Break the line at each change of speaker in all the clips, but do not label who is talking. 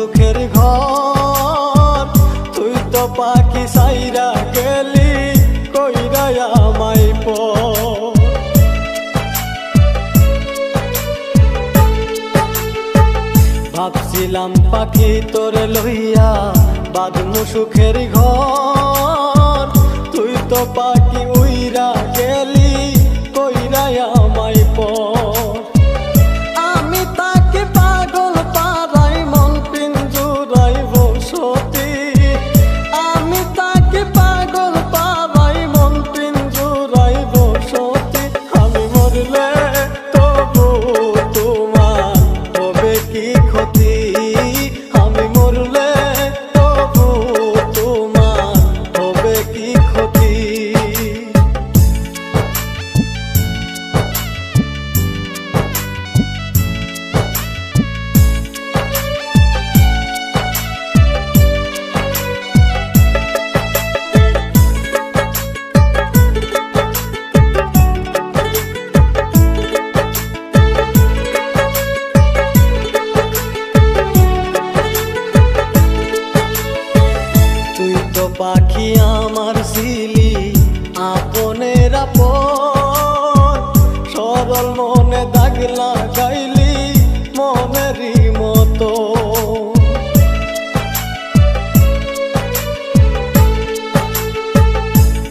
সুখের ঘর, তুই তো পাখি সাইরা গেলি কইরা আমায় পর। ভাবছিলাম পাখি তোরে লইয়া বাঁধমু সুখের ঘর, তুই তো পাখি উইরা গেলি কইরা আমায় পর। আমি তাকে পাগল পাড়াই মন পিঞ্জুরাই বসতি, আমি তাকে পাগল পাড়াই মন পিঞ্জুরাই বসতি। আমি মরলে তবু তোমার হবে কি ক্ষতি, আমি মরলে তবু তোমার হবে কি ক্ষতি। পাখি আমার ছিলি আপনের আপন, সরল মনে দাগ লাগাইলি মনেরই মতো।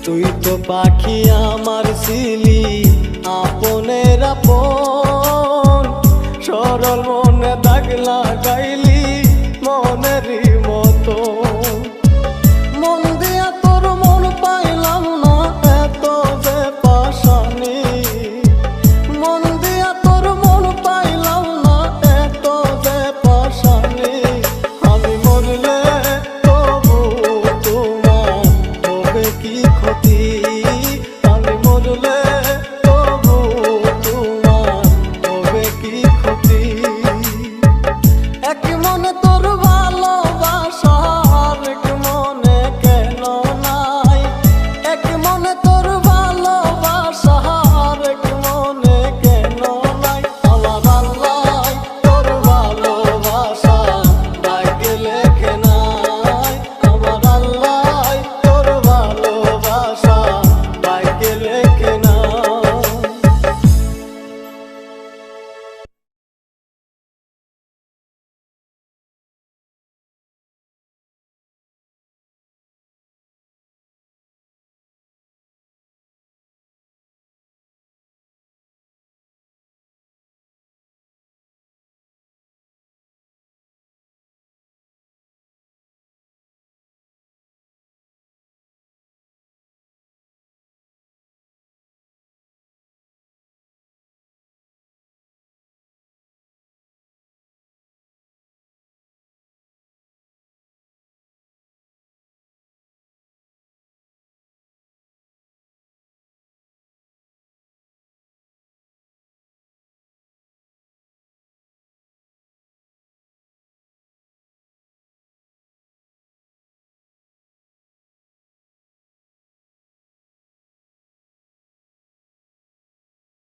তুই তো পাখি আমার ছিলি আপনের আপন, সরল মনে দাগ লাগাইলি